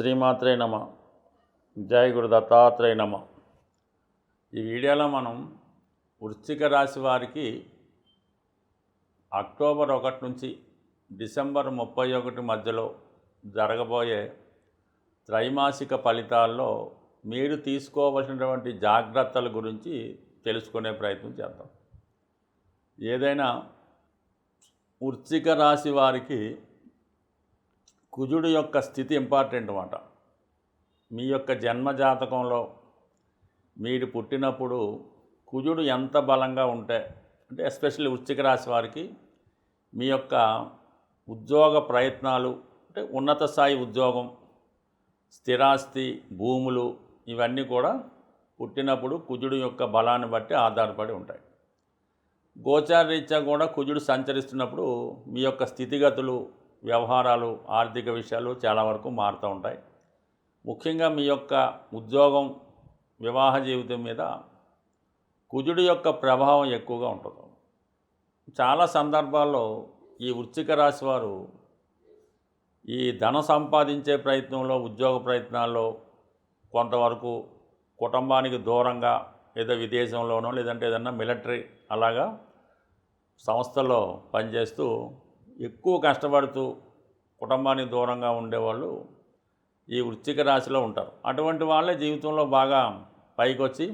శ్రీమాత్రే నమ. జై గురు దత్తాత్రేయ నమ. ఈ వీడియోలో మనం వృశ్చిక రాశి వారికి అక్టోబర్ 1 నుంచి డిసెంబర్ 31 మధ్యలో జరగబోయే త్రైమాసిక ఫలితాల్లో మీరు తీసుకోవలసినటువంటి జాగ్రత్తల గురించి తెలుసుకునే ప్రయత్నం చేద్దాం. ఏదైనా వృశ్చిక రాశి వారికి కుజుడు యొక్క స్థితి ఇంపార్టెంట్ అన్నమాట. మీ యొక్క జన్మజాతకంలో మీరు పుట్టినప్పుడు కుజుడు ఎంత బలంగా ఉంటే, అంటే ఎస్పెషల్లీ వృశ్చిక రాశి వారికి మీ యొక్క ఉద్యోగ ప్రయత్నాలు, అంటే ఉన్నత స్థాయి ఉద్యోగం, స్థిరాస్తి, భూములు, ఇవన్నీ కూడా పుట్టినప్పుడు కుజుడు యొక్క బలాన్ని బట్టి ఆధారపడి ఉంటాయి. గోచారరీత్యా కూడా కుజుడు సంచరిస్తున్నప్పుడు మీ యొక్క స్థితిగతులు, వ్యవహారాలు, ఆర్థిక విషయాలు చాలా వరకు మారుతూ ఉంటాయి. ముఖ్యంగా మీ యొక్క ఉద్యోగం, వివాహ జీవితం మీద కుజుడు యొక్క ప్రభావం ఎక్కువగా ఉంటుంది. చాలా సందర్భాల్లో ఈ వృశ్చిక రాశి వారు ఈ ధన సంపాదించే ప్రయత్నంలో, ఉద్యోగ ప్రయత్నాల్లో కొంతవరకు కుటుంబానికి దూరంగా ఏదో విదేశంలోనో లేదంటే ఏదన్నా మిలిటరీ అలాగా సంస్థల్లో పనిచేస్తూ ఎక్కువ కష్టపడుతూ కుటుంబానికి దూరంగా ఉండేవాళ్ళు ఈ వృశ్చిక రాశిలో ఉంటారు. అటువంటి వాళ్ళే జీవితంలో బాగా పైకి వచ్చి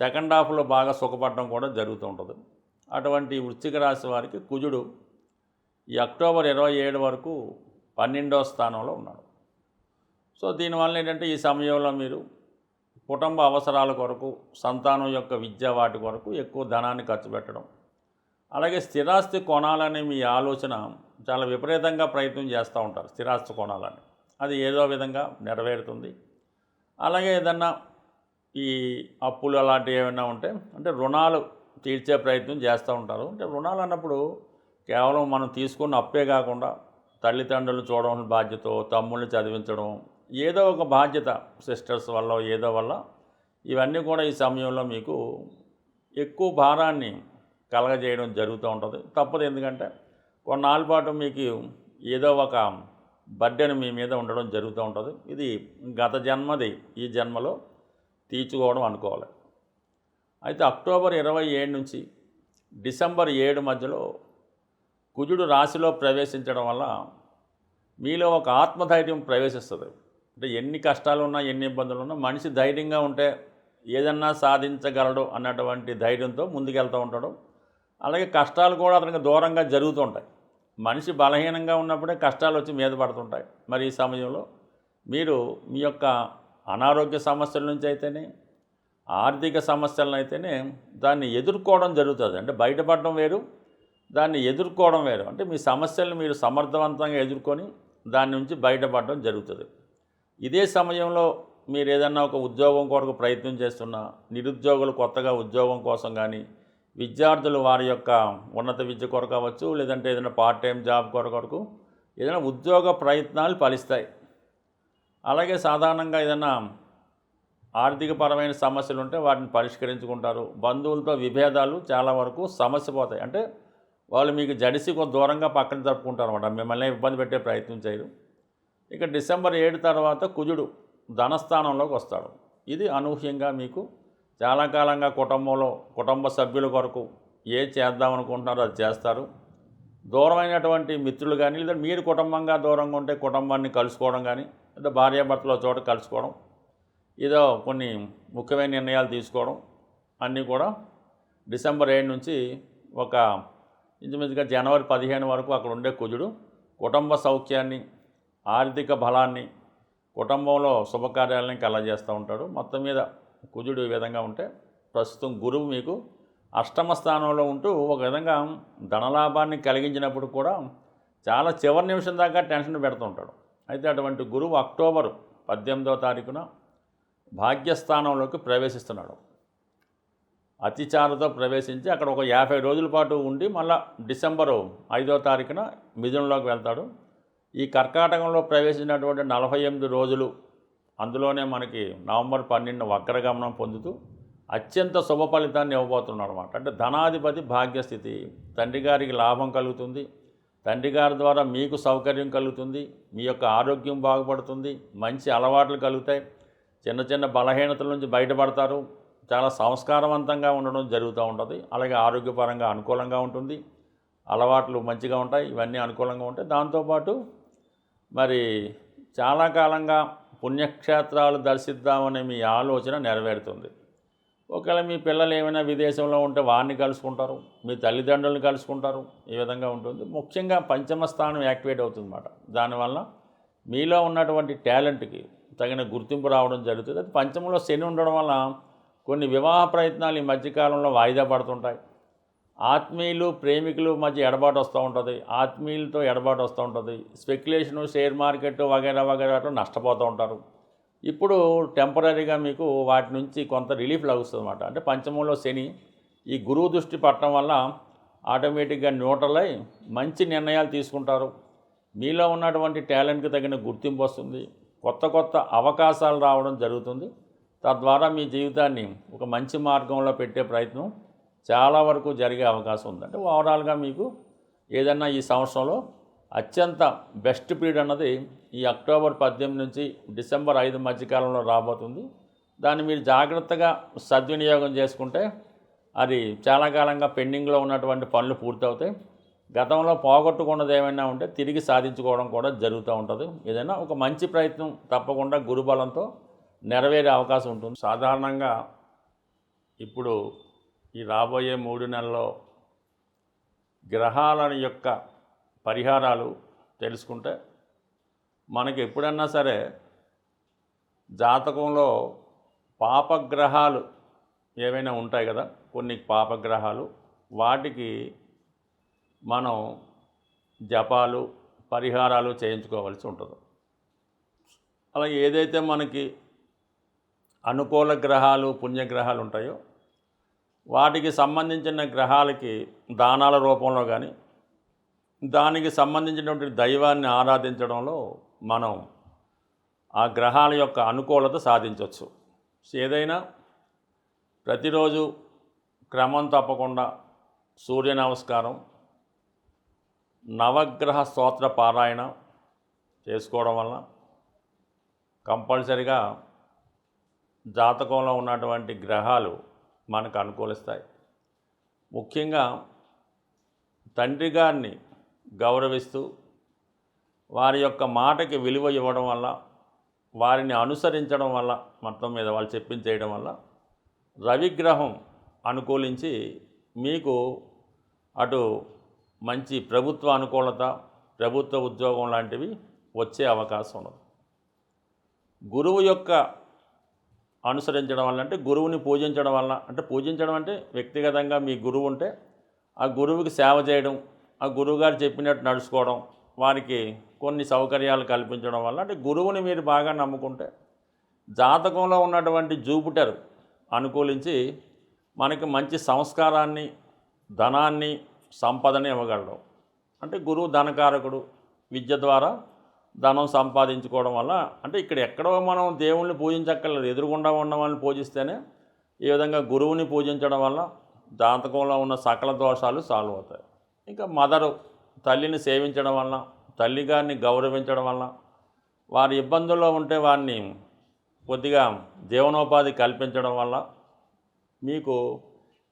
సెకండ్ హాఫ్లో బాగా సుఖపడడం కూడా జరుగుతూ ఉంటుంది. అటువంటి వృశ్చిక రాశి వారికి కుజుడు ఈ అక్టోబర్ 27 వరకు 12వ స్థానంలో ఉన్నాడు. సో దీనివల్ల ఏంటంటే ఈ సమయంలో మీరు కుటుంబ అవసరాల కొరకు, సంతానం యొక్క విద్య, వాటి కొరకు ఎక్కువ ధనాన్ని ఖర్చు పెట్టడం, అలాగే స్థిరాస్తి కొనాలని మీ ఆలోచన చాలా విపరీతంగా ప్రయత్నం చేస్తూ ఉంటారు. స్థిరాస్తి కొనాలని అది ఏదో విధంగా నెరవేరుతుంది. అలాగే ఏదన్నా ఈ అప్పులు అలాంటివి ఏమైనా ఉంటే, అంటే రుణాలు తీర్చే ప్రయత్నం చేస్తూ ఉంటారు. అంటే రుణాలు అన్నప్పుడు కేవలం మనం తీసుకున్న అప్పే కాకుండా తల్లిదండ్రులు చూడడం బాధ్యత, తమ్ముళ్ళని చదివించడం, ఏదో ఒక బాధ్యత సిస్టర్స్ వల్ల ఏదో వల్ల ఇవన్నీ కూడా ఈ సమయంలో మీకు ఎక్కువ భారాన్ని కలగజేయడం జరుగుతూ ఉంటుంది. తప్పదు, ఎందుకంటే కొన్నాళ్ళ పాటు మీకు ఏదో ఒక బర్డెన్ మీ మీద ఉండడం జరుగుతూ ఉంటుంది. ఇది గత జన్మది ఈ జన్మలో తీర్చుకోవడం అనుకోవాలి. అయితే అక్టోబర్ 27 నుంచి డిసెంబర్ 7 మధ్యలో కుజుడు రాశిలో ప్రవేశించడం వల్ల మీలో ఒక ఆత్మధైర్యం ప్రవేశిస్తుంది. అంటే ఎన్ని కష్టాలు ఉన్నా, ఎన్ని ఇబ్బందులు ఉన్నా మనిషి ధైర్యంగా ఉంటే ఏదన్నా సాధించగలడు అన్నటువంటి ధైర్యంతో ముందుకెళ్తూ ఉంటాడు. అలాగే కష్టాలు కూడా అతనికి దూరంగా జరుగుతూ ఉంటాయి. మనిషి బలహీనంగా ఉన్నప్పుడే కష్టాలు వచ్చి మీద పడుతుంటాయి. మరి ఈ సమయంలో మీరు మీ యొక్క అనారోగ్య సమస్యల నుంచి అయితేనే, ఆర్థిక సమస్యలను అయితేనే దాన్ని ఎదుర్కోవడం జరుగుతుంది. అంటే బయటపడడం వేరు, దాన్ని ఎదుర్కోవడం వేరు. అంటే మీ సమస్యలను మీరు సమర్థవంతంగా ఎదుర్కొని దాని నుంచి బయటపడడం జరుగుతుంది. ఇదే సమయంలో మీరు ఏదన్నా ఒక ఉద్యోగం కొరకు ప్రయత్నం చేస్తున్నా, నిరుద్యోగులు కొత్తగా ఉద్యోగం కోసం కానీ, విద్యార్థులు వారి యొక్క ఉన్నత విద్య కొరకు అవ్వచ్చు, లేదంటే ఏదైనా పార్ట్ టైం జాబ్ కొరకు ఏదైనా ఉద్యోగ ప్రయత్నాలు ఫలిస్తాయి. అలాగే సాధారణంగా ఏదైనా ఆర్థికపరమైన సమస్యలు ఉంటే వాటిని పరిష్కరించుకుంటారు. బంధువులతో విభేదాలు చాలా వరకు సమస్య పోతాయి. అంటే వాళ్ళు మీకు జడిసి కొంత దూరంగా పక్కన జరుపుకుంటారు అన్నమాట, మిమ్మల్ని ఇబ్బంది పెట్టే ప్రయత్నం చేయరు. ఇక డిసెంబర్ 7 తర్వాత కుజుడు ధనస్థానంలోకి వస్తాడు. ఇది అనూహ్యంగా మీకు చాలా కాలంగా కుటుంబ సభ్యుల కొరకు ఏ చేద్దామనుకుంటున్నారో అది చేస్తారు. దూరమైనటువంటి మిత్రులు కానీ, లేదా మీరు కుటుంబంగా దూరంగా ఉంటే కుటుంబాన్ని కలుసుకోవడం కానీ, లేదా భార్యాభర్తల చోట కలుసుకోవడం, ఏదో కొన్ని ముఖ్యమైన నిర్ణయాలు తీసుకోవడం అన్నీ కూడా డిసెంబర్ 7 నుంచి ఒక ఇంచుమించుగా జనవరి 15 వరకు అక్కడ ఉండే కుజుడు కుటుంబ సౌఖ్యాన్ని, ఆర్థిక బలాన్ని, కుటుంబంలో శుభకార్యాలని కలగజేస్తూ ఉంటాడు. మొత్తం మీద కుజుడు ఈ విధంగా ఉంటే, ప్రస్తుతం గురువు మీకు అష్టమ స్థానంలో ఉంటూ ఒక విధంగా ధనలాభాన్ని కలిగించినప్పుడు కూడా చాలా చివరి నిమిషం దాకా టెన్షన్ పెడుతుంటాడు. అయితే అటువంటి గురువు అక్టోబర్ 18వ తారీఖున భాగ్యస్థానంలోకి ప్రవేశిస్తున్నాడు. అతిచారతో ప్రవేశించి అక్కడ ఒక 50 రోజుల పాటు ఉండి మళ్ళీ డిసెంబరు 5వ తారీఖున మిథునంలోకి వెళ్తాడు. ఈ కర్కాటకంలో ప్రవేశించినటువంటి 48 రోజులు, అందులోనే మనకి నవంబర్ 12 వక్రగమనం పొందుతూ అత్యంత శుభ ఫలితాన్ని ఇవ్వబోతున్నాడు అన్నమాట. అంటే ధనాధిపతి భాగ్యస్థితి, తండ్రి గారికి లాభం కలుగుతుంది, తండ్రి గారి ద్వారా మీకు సౌకర్యం కలుగుతుంది, మీ యొక్క ఆరోగ్యం బాగుపడుతుంది, మంచి అలవాట్లు కలుగుతాయి, చిన్న చిన్న బలహీనతల నుంచి బయటపడతారు, చాలా సంస్కారవంతంగా ఉండడం జరుగుతూ ఉంటుంది. అలాగే ఆరోగ్యపరంగా అనుకూలంగా ఉంటుంది, అలవాట్లు మంచిగా ఉంటాయి, ఇవన్నీ అనుకూలంగా ఉంటాయి. దాంతోపాటు మరి చాలా కాలంగా పుణ్యక్షేత్రాలు దర్శిద్దామనే మీ ఆలోచన నెరవేరుతుంది. ఒకవేళ మీ పిల్లలు ఏమైనా విదేశంలో ఉంటే వారిని కలుసుకుంటారు, మీ తల్లిదండ్రులను కలుసుకుంటారు, ఈ విధంగా ఉంటుంది. ముఖ్యంగా పంచమ స్థానం యాక్టివేట్ అవుతుందన్నమాట. దానివల్ల మీలో ఉన్నటువంటి టాలెంట్కి తగిన గుర్తింపు రావడం జరుగుతుంది. అది పంచమంలో శని ఉండడం వల్ల కొన్ని వివాహ ప్రయత్నాలు ఈ మధ్యకాలంలో వాయిదా పడుతుంటాయి. ఆత్మీయులు ప్రేమికులు మధ్య ఎడబాటు వస్తూ ఉంటుంది, ఆత్మీయులతో ఎడబాటు వస్తూ ఉంటుంది. స్పెక్యులేషను, షేర్ మార్కెట్ వగైరా వగైరాలో నష్టపోతూ ఉంటారు. ఇప్పుడు టెంపరీగా మీకు వాటి నుంచి కొంత రిలీఫ్ లభిస్తుంది అన్నమాట. అంటే పంచమంలో శని ఈ గురువు దృష్టి పట్టడం వల్ల ఆటోమేటిక్గా న్యూట్రల్ అయి మంచి నిర్ణయాలు తీసుకుంటారు. మీలో ఉన్నటువంటి టాలెంట్కి తగిన గుర్తింపు వస్తుంది, కొత్త కొత్త అవకాశాలు రావడం జరుగుతుంది. తద్వారా మీ జీవితాన్ని ఒక మంచి మార్గంలో పెట్టే ప్రయత్నం చాలా వరకు జరిగే అవకాశం ఉంది. అంటే ఓవరాల్గా మీకు ఏదన్నా ఈ సంవత్సరంలో అత్యంత బెస్ట్ పీరియడ్ అన్నది ఈ అక్టోబర్ 18 నుంచి డిసెంబర్ 5 మధ్యకాలంలో రాబోతుంది. దాన్ని మీరు జాగ్రత్తగా సద్వినియోగం చేసుకుంటే అది చాలా కాలంగా పెండింగ్లో ఉన్నటువంటి పనులు పూర్తవుతాయి. గతంలో పోగొట్టుకున్నది ఏమైనా ఉంటే తిరిగి సాధించుకోవడం కూడా జరుగుతూ ఉంటుంది. ఏదైనా ఒక మంచి ప్రయత్నం తప్పకుండా గురుబలంతో నెరవేరే అవకాశం ఉంటుంది. సాధారణంగా ఇప్పుడు ఈ రాబోయే 3 నెలల్లో గ్రహాల యొక్క పరిహారాలు తెలుసుకుంటే మనకి ఎప్పుడన్నా సరే జాతకంలో పాపగ్రహాలు ఏవైనా ఉంటాయి కదా, కొన్ని పాపగ్రహాలు, వాటికి మనం జపాలు పరిహారాలు చేయించుకోవాల్సి ఉంటుంది. అలాగే ఏదైతే మనకి అనుకూల గ్రహాలు పుణ్యగ్రహాలు ఉంటాయో వాటికి సంబంధించిన గ్రహాలకి దానాల రూపంలో కానీ దానికి సంబంధించినటువంటి దైవాన్ని ఆరాధించడంలో మనం ఆ గ్రహాల యొక్క అనుకూలత సాధించవచ్చు. ఏదైనా ప్రతిరోజు క్రమం తప్పకుండా సూర్య నమస్కారం, నవగ్రహ స్తోత్ర పారాయణ చేసుకోవడం వల్ల కంపల్సరిగా జాతకంలో ఉన్నటువంటి గ్రహాలు మనకు అనుకూలిస్తాయి. ముఖ్యంగా తండ్రి గారిని గౌరవిస్తూ వారి యొక్క మాటకి విలువ ఇవ్వడం వల్ల, వారిని అనుసరించడం వల్ల, మొత్తం మీద వాళ్ళు చెప్పించేయడం వల్ల రవిగ్రహం అనుకూలించి మీకు అటు మంచి ప్రభుత్వ అనుకూలత, ప్రభుత్వ ఉద్యోగం లాంటివి వచ్చే అవకాశం ఉన్నది. గురువు యొక్క అనుసరించడం వల్ల అంటే గురువుని పూజించడం వల్ల, అంటే పూజించడం అంటే వ్యక్తిగతంగా మీ గురువు ఉంటే ఆ గురువుకి సేవ చేయడం, ఆ గురువుగారు చెప్పినట్టు నడుచుకోవడం, వారికి కొన్ని సౌకర్యాలు కల్పించడం వల్ల, అంటే గురువుని మీరు బాగా నమ్ముకుంటే జాతకంలో ఉన్నటువంటి జూపిటర్ అనుకూలించి మనకి మంచి సంస్కారాన్ని, ధనాన్ని, సంపదని ఇవ్వగలడు. అంటే గురువు ధనకారకుడు, విద్య ద్వారా ధనం సంపాదించుకోవడం వల్ల, అంటే ఇక్కడ ఎక్కడో మనం దేవుణ్ణి పూజించక్కర్లేదు, ఎదురుగుండా ఉన్న వాళ్ళని పూజిస్తేనే ఈ విధంగా గురువుని పూజించడం వల్ల జాతకంలో ఉన్న సకల దోషాలు సాల్వ్ అవుతాయి. ఇంకా మదరు, తల్లిని సేవించడం వల్ల, తల్లిగారిని గౌరవించడం వల్ల, వారి ఇబ్బందుల్లో ఉంటే వారిని కొద్దిగా జీవనోపాధి కల్పించడం వల్ల మీకు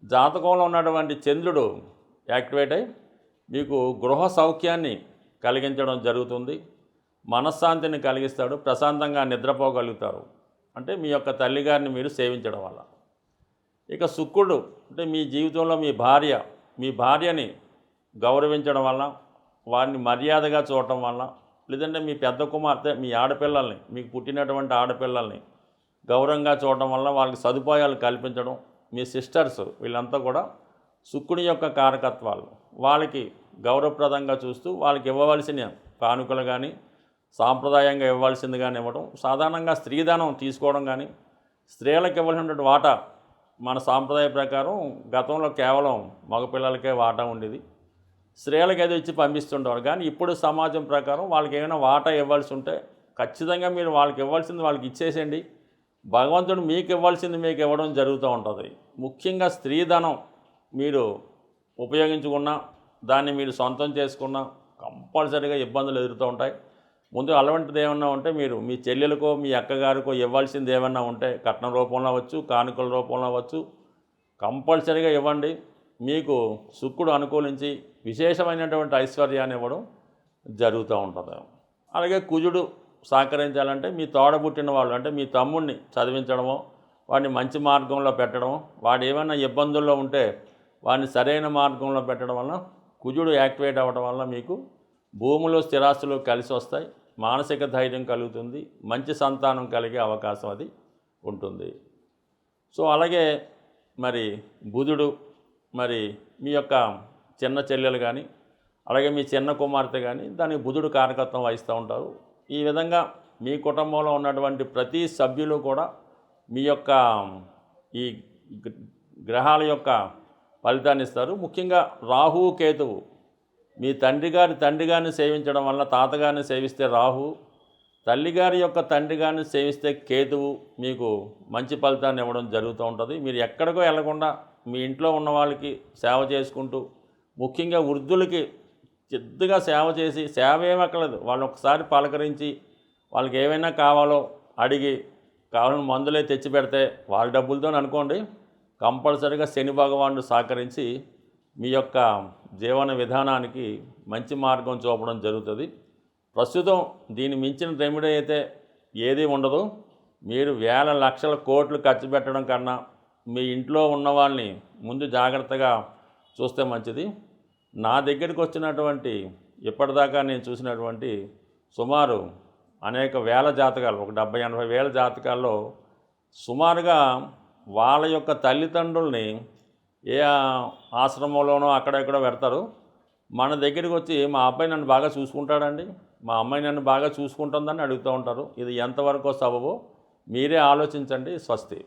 జాతకంలో ఉన్నటువంటి చంద్రుడు యాక్టివేట్ అయి మీకు గృహ సౌఖ్యాన్ని కలిగించడం జరుగుతుంది. మనశ్శాంతిని కలిగిస్తాడు, ప్రశాంతంగా నిద్రపోగలుగుతారు. అంటే మీ యొక్క తల్లిగారిని మీరు సేవించడం వల్ల. ఇక శుక్రుడు అంటే మీ జీవితంలో మీ భార్యని గౌరవించడం వల్ల, వారిని మర్యాదగా చూడటం వల్ల, లేదంటే మీ పెద్ద కుమార్తె, మీ ఆడపిల్లల్ని, మీకు పుట్టినటువంటి ఆడపిల్లల్ని గౌరవంగా చూడటం వల్ల వాళ్ళకి సదుపాయాలు కల్పించడం, మీ సిస్టర్స్ వీళ్ళంతా కూడా శుక్రుని యొక్క కారకత్వాలు, వాళ్ళకి గౌరవప్రదంగా చూస్తూ వాళ్ళకి ఇవ్వవలసిన కానుకలు కానీ, సాంప్రదాయంగా ఇవ్వాల్సింది కానీ ఇవ్వడం, సాధారణంగా స్త్రీధనం తీసుకోవడం కానీ, స్త్రీలకు ఇవ్వాల్సినటువంటి వాటా మన సాంప్రదాయ ప్రకారం గతంలో కేవలం మగపిల్లలకే వాటా ఉండేది, స్త్రీలకు ఏదో ఇచ్చి పంపిస్తుంటారు. కానీ ఇప్పుడు సమాజం ప్రకారం వాళ్ళకి ఏమైనా వాటా ఇవ్వాల్సి ఉంటే ఖచ్చితంగా మీరు వాళ్ళకి ఇవ్వాల్సింది వాళ్ళకి ఇచ్చేసేయండి. భగవంతుడు మీకు ఇవ్వాల్సింది మీకు ఇవ్వడం జరుగుతూ ఉంటుంది. ముఖ్యంగా స్త్రీధనం మీరు ఉపయోగించుకున్నా, దాన్ని మీరు సొంతం చేసుకున్నా, కంపల్సరీగా ఇబ్బందులు ఎదురుతూ ఉంటాయి. ముందు అలాంటిది ఏమన్నా ఉంటే మీరు మీ చెల్లెలకో మీ అక్కగారికో ఇవ్వాల్సింది ఏమన్నా ఉంటే కట్నం రూపంలో అవ్వచ్చు, కానుకల రూపంలో అవ్వచ్చు, కంపల్సరీగా ఇవ్వండి. మీకు శుక్రుడు అనుకూలించి విశేషమైనటువంటి ఐశ్వర్యాన్ని ఇవ్వడం జరుగుతూ ఉంటుంది. అలాగే కుజుడు సహకరించాలంటే మీ తోడబుట్టిన వాళ్ళు అంటే మీ తమ్ముడిని చదివించడమో, వాడిని మంచి మార్గంలో పెట్టడం, వాడు ఏమైనా ఇబ్బందుల్లో ఉంటే వాడిని సరైన మార్గంలో పెట్టడం వల్ల కుజుడు యాక్టివేట్ అవ్వడం వల్ల మీకు భూములు స్థిరాస్తులు కలిసి వస్తాయి, మానసిక ధైర్యం కలుగుతుంది, మంచి సంతానం కలిగే అవకాశం అది ఉంటుంది. సో అలాగే మరి బుధుడు మరి మీ యొక్క చిన్న చెల్లెలు కానీ అలాగే మీ చిన్న కుమార్తె కానీ దానికి బుధుడు కారకత్వం వహిస్తూ ఉంటారు. ఈ విధంగా మీ కుటుంబంలో ఉన్నటువంటి ప్రతి సభ్యులు కూడా మీ యొక్క ఈ గ్రహాల యొక్క ఫలితాన్ని ఇస్తారు. ముఖ్యంగా రాహు కేతువు మీ తండ్రి గారిని సేవించడం వల్ల తాతగారిని సేవిస్తే రాహు, తల్లిగారి యొక్క తండ్రి గారిని సేవిస్తే కేతువు మీకు మంచి ఫలితాన్ని ఇవ్వడం జరుగుతూ ఉంటుంది. మీరు ఎక్కడికో వెళ్లకుండా మీ ఇంట్లో ఉన్న వాళ్ళకి సేవ చేసుకుంటూ, ముఖ్యంగా వృద్ధులకి చిద్దుగా సేవ చేసి, సేవ ఏమక్కర్లేదు, వాళ్ళు ఒకసారి పలకరించి వాళ్ళకి ఏమైనా కావాలో అడిగి కావాలని మందులే తెచ్చి పెడితే వాళ్ళ డబ్బులతో అనుకోండి, కంపల్సరీగా శని భగవానుడు సహకరించి మీ యొక్క జీవన విధానానికి మంచి మార్గం చూపడం జరుగుతుంది. ప్రస్తుతం దీన్ని మించిన రెమెడీ అయితే ఏది ఉండదు. మీరు వేల లక్షల కోట్లు ఖర్చు పెట్టడం కన్నా మీ ఇంట్లో ఉన్న వాళ్ళని ముందు జాగ్రత్తగా చూస్తే మంచిది. నా దగ్గరికి వచ్చినటువంటి ఇప్పటిదాకా నేను చూసినటువంటి సుమారు అనేక వేల జాతకాలు, ఒక 70-80 వేల జాతకాల్లో సుమారుగా వాళ్ళ యొక్క తల్లిదండ్రుల్ని ఏ ఆశ్రమంలోనో అక్కడెక్కడో పెడతారు. మన దగ్గరికి వచ్చి మా అబ్బాయి నన్ను బాగా చూసుకుంటాడండి, మా అమ్మాయి నన్ను బాగా చూసుకుంటుందని అడుగుతూ ఉంటారు. ఇది ఎంతవరకు సబబో మీరే ఆలోచించండి. స్వస్తి.